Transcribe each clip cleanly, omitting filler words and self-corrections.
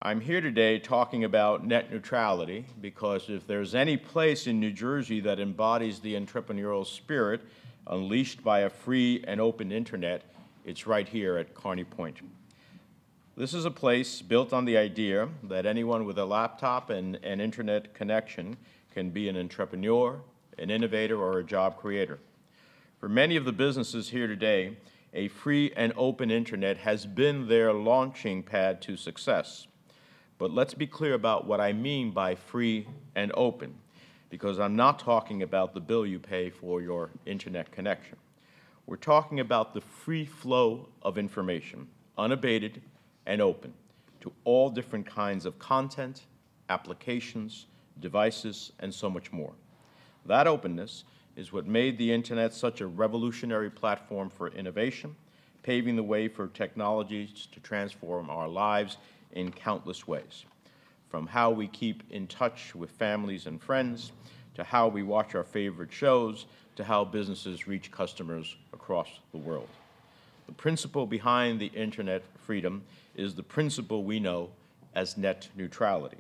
I'm here today talking about net neutrality because if there's any place in New Jersey that embodies the entrepreneurial spirit unleashed by a free and open internet, it's right here at Kearney Point. This is a place built on the idea that anyone with a laptop and an internet connection can be an entrepreneur, an innovator, or a job creator. For many of the businesses here today, a free and open internet has been their launching pad to success. But let's be clear about what I mean by free and open, because I'm not talking about the bill you pay for your internet connection. We're talking about the free flow of information, unabated and open, to all different kinds of content, applications, devices, and so much more. That openness is what made the internet such a revolutionary platform for innovation, paving the way for technologies to transform our lives in countless ways, from how we keep in touch with families and friends, to how we watch our favorite shows, to how businesses reach customers across the world. The principle behind the internet freedom is the principle we know as net neutrality,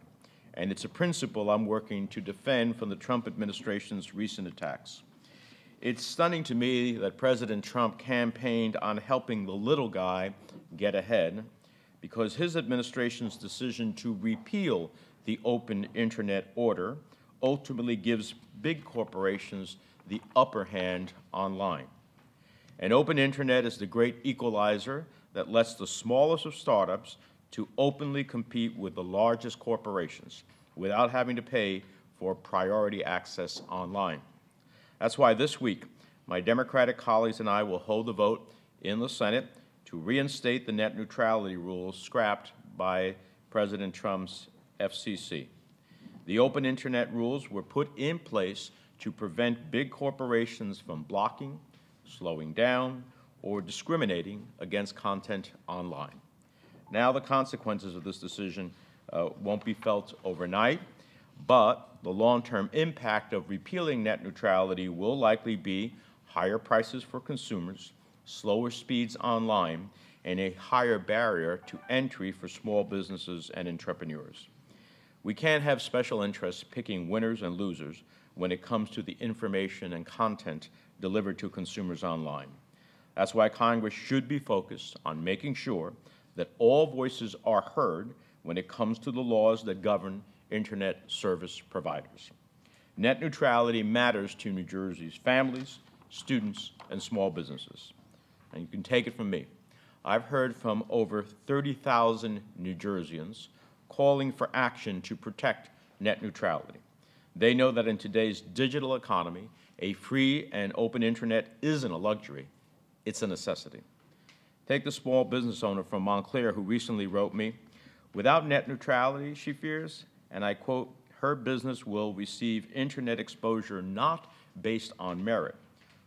and it's a principle I'm working to defend from the Trump administration's recent attacks. It's stunning to me that President Trump campaigned on helping the little guy get ahead, because his administration's decision to repeal the open internet order ultimately gives big corporations the upper hand online. An open internet is the great equalizer that lets the smallest of startups to openly compete with the largest corporations without having to pay for priority access online. That's why this week, my Democratic colleagues and I will hold a vote in the Senate to reinstate the net neutrality rules scrapped by President Trump's FCC. The open internet rules were put in place to prevent big corporations from blocking, slowing down, or discriminating against content online. Now the consequences of this decision won't be felt overnight, but the long-term impact of repealing net neutrality will likely be higher prices for consumers, slower speeds online, and a higher barrier to entry for small businesses and entrepreneurs. We can't have special interests picking winners and losers when it comes to the information and content delivered to consumers online. That's why Congress should be focused on making sure that all voices are heard when it comes to the laws that govern internet service providers. Net neutrality matters to New Jersey's families, students, and small businesses. And you can take it from me. I've heard from over 30,000 New Jerseyans calling for action to protect net neutrality. They know that in today's digital economy, a free and open internet isn't a luxury, it's a necessity. Take the small business owner from Montclair who recently wrote me, "Without net neutrality," she fears, and I quote, "her business will receive internet exposure not based on merit,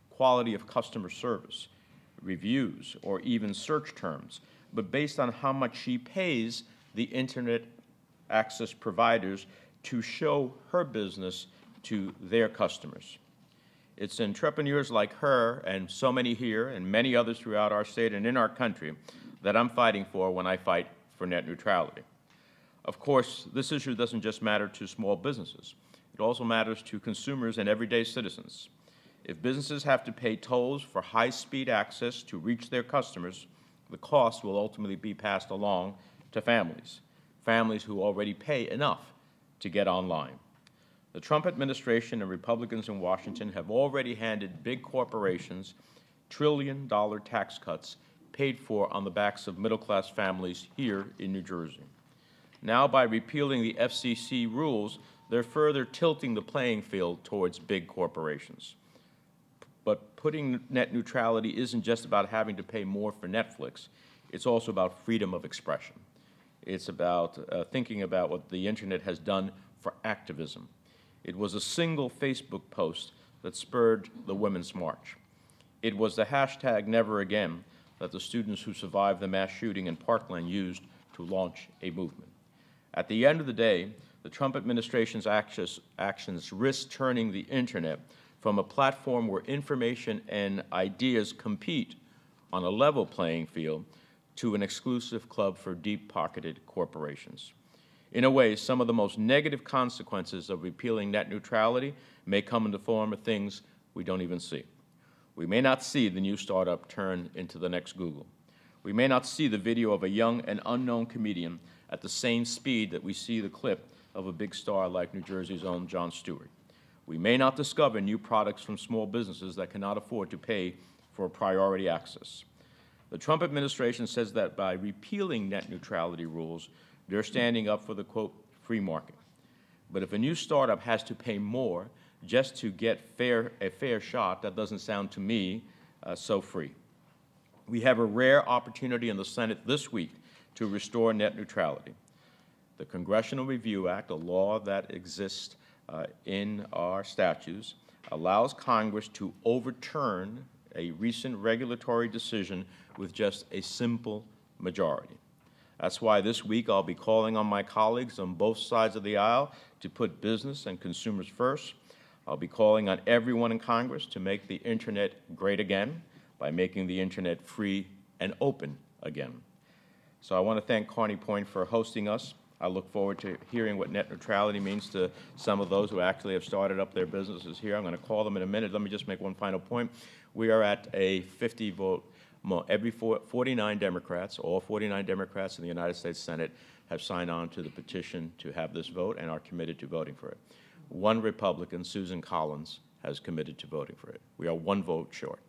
quality of customer service, reviews, or even search terms, but based on how much she pays the internet access providers to show her business to their customers." It's entrepreneurs like her and so many here and many others throughout our state and in our country that I'm fighting for when I fight for net neutrality. Of course, this issue doesn't just matter to small businesses. It also matters to consumers and everyday citizens. If businesses have to pay tolls for high-speed access to reach their customers, the cost will ultimately be passed along to families who already pay enough to get online. The Trump administration and Republicans in Washington have already handed big corporations trillion-dollar tax cuts paid for on the backs of middle-class families here in New Jersey. Now, by repealing the FCC rules, they're further tilting the playing field towards big corporations. But putting net neutrality isn't just about having to pay more for Netflix. It's also about freedom of expression. It's about thinking about what the internet has done for activism. It was a single Facebook post that spurred the Women's March. It was the hashtag #NeverAgain that the students who survived the mass shooting in Parkland used to launch a movement. At the end of the day, the Trump administration's actions risk turning the internet from a platform where information and ideas compete on a level playing field to an exclusive club for deep-pocketed corporations. In a way, some of the most negative consequences of repealing net neutrality may come in the form of things we don't even see. We may not see the new startup turn into the next Google. We may not see the video of a young and unknown comedian at the same speed that we see the clip of a big star like New Jersey's own Jon Stewart. We may not discover new products from small businesses that cannot afford to pay for priority access. The Trump administration says that by repealing net neutrality rules, they're standing up for the, quote, free market. But if a new startup has to pay more just to get a fair shot, that doesn't sound to me so free. We have a rare opportunity in the Senate this week to restore net neutrality. The Congressional Review Act, a law that exists in our statutes, allows Congress to overturn a recent regulatory decision with just a simple majority. That's why this week I'll be calling on my colleagues on both sides of the aisle to put business and consumers first. I'll be calling on everyone in Congress to make the Internet great again by making the Internet free and open again. So I want to thank Carney Point for hosting us. I look forward to hearing what net neutrality means to some of those who actually have started up their businesses here. I'm going to call them in a minute. Let me just make one final point. We are at a 50-vote. Every 49 Democrats, all 49 Democrats in the United States Senate have signed on to the petition to have this vote and are committed to voting for it. One Republican, Susan Collins, has committed to voting for it. We are one vote short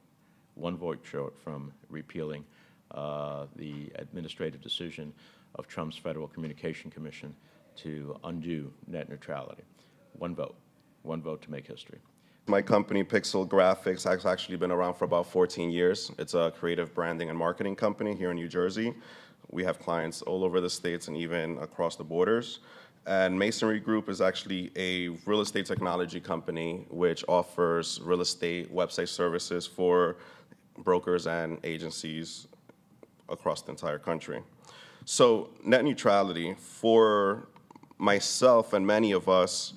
from repealing the administrative decision of Trump's Federal Communication Commission to undo net neutrality. One vote to make history. My company, Pixel Graphics, has actually been around for about 14 years. It's a creative branding and marketing company here in New Jersey. We have clients all over the states and even across the borders. And Masonry Group is actually a real estate technology company which offers real estate website services for brokers and agencies across the entire country. So net neutrality, for myself and many of us,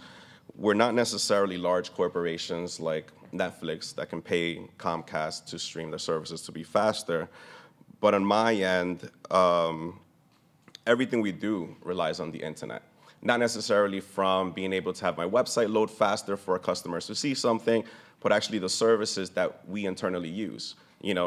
we're not necessarily large corporations like Netflix that can pay Comcast to stream their services to be faster. But on my end, everything we do relies on the internet. Not necessarily from being able to have my website load faster for our customers to see something, but actually the services that we internally use,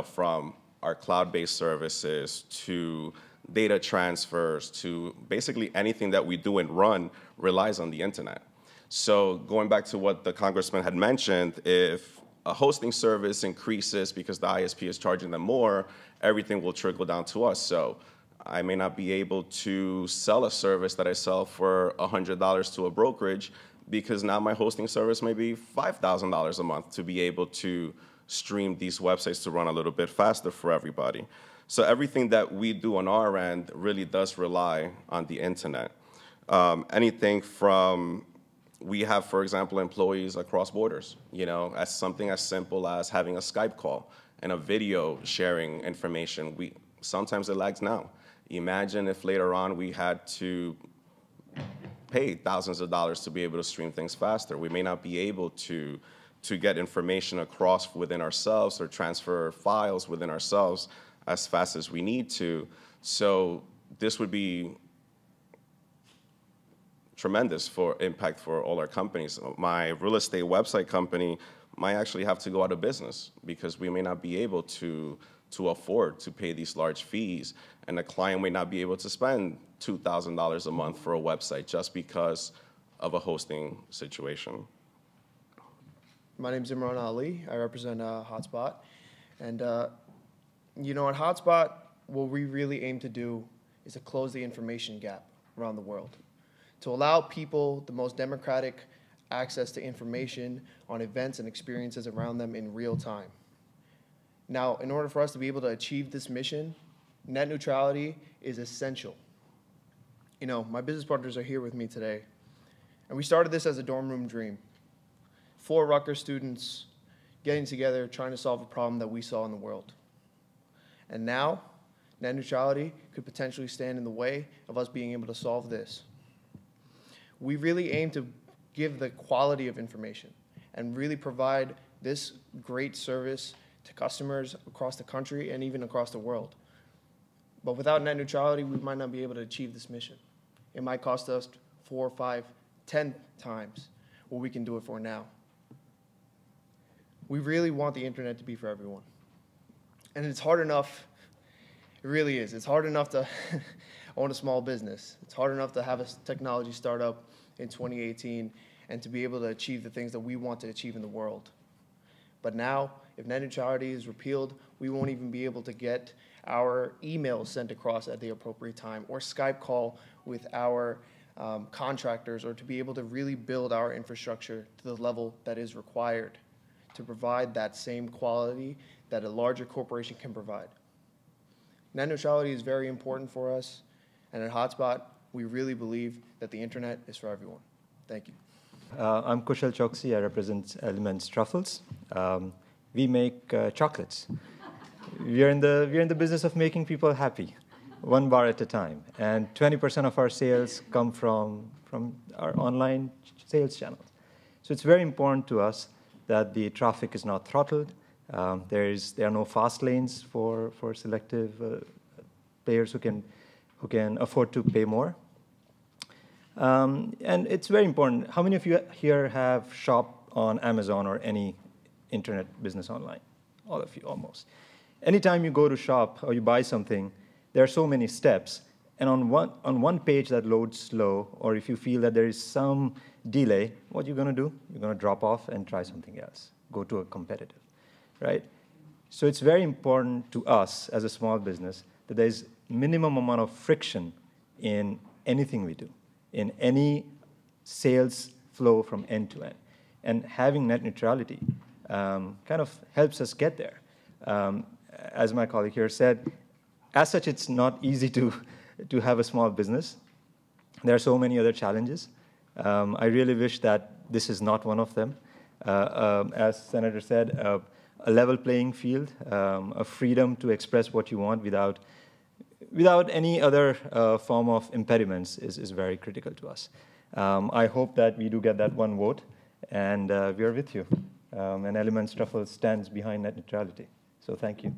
from our cloud-based services to data transfers to basically anything that we do and run relies on the internet. So going back to what the congressman had mentioned, if a hosting service increases because the ISP is charging them more, everything will trickle down to us. So I may not be able to sell a service that I sell for $100 to a brokerage because now my hosting service may be $5,000 a month to be able to stream these websites to run a little bit faster for everybody. So everything that we do on our end really does rely on the internet. Anything from, we have, for example, employees across borders, as something as simple as having a Skype call and a video sharing information. Sometimes it lags now. Imagine if later on we had to pay thousands of dollars to be able to stream things faster. We may not be able to get information across within ourselves or transfer files within ourselves as fast as we need to. So this would be tremendous for impact for all our companies. My real estate website company might actually have to go out of business because we may not be able to afford to pay these large fees, and the client may not be able to spend $2,000 a month for a website just because of a hosting situation. My name is Imran Ali. I represent Hotspot. And at Hotspot, what we really aim to do is to close the information gap around the world, to allow people the most democratic access to information on events and experiences around them in real time. Now, in order for us to be able to achieve this mission, net neutrality is essential. My business partners are here with me today, and we started this as a dorm room dream. 4 Rutgers students getting together, trying to solve a problem that we saw in the world. And now, net neutrality could potentially stand in the way of us being able to solve this. We really aim to give the quality of information and really provide this great service to customers across the country and even across the world. But without net neutrality, we might not be able to achieve this mission. it might cost us 4, 5, 10 times what we can do it for now. We really want the internet to be for everyone. And it's hard enough, it really is. It's hard enough to own a small business. It's hard enough to have a technology startup in 2018 and to be able to achieve the things that we want to achieve in the world. But now, if net neutrality is repealed, we won't even be able to get our emails sent across at the appropriate time or Skype call with our contractors, or to be able to really build our infrastructure to the level that is required to provide that same quality that a larger corporation can provide. Net neutrality is very important for us, and at Hotspot, we really believe that the internet is for everyone. Thank you. I'm Kushal Choksi. I represent Elements Truffles. We make chocolates. We're in the business of making people happy, one bar at a time. And 20% of our sales come from our online sales channels. So it's very important to us that the traffic is not throttled. There are no fast lanes for selective players who can afford to pay more. And it's very important. How many of you here have shopped on Amazon or any internet business online? All of you, almost. Anytime you go to shop or you buy something, there are so many steps. And on one page that loads slow, or if you feel that there is some delay, what you're going to do? You're going to drop off and try something else. Go to a competitive, right? So it's very important to us as a small business that there's minimum amount of friction in anything we do, in any sales flow from end to end. And having net neutrality kind of helps us get there. As my colleague here said, as such, it's not easy to have a small business. There are so many other challenges. I really wish that this is not one of them. As Senator said, a level playing field, a freedom to express what you want without any other form of impediments is very critical to us. I hope that we do get that one vote, and we are with you. And Elements Truffle stands behind net neutrality. So thank you.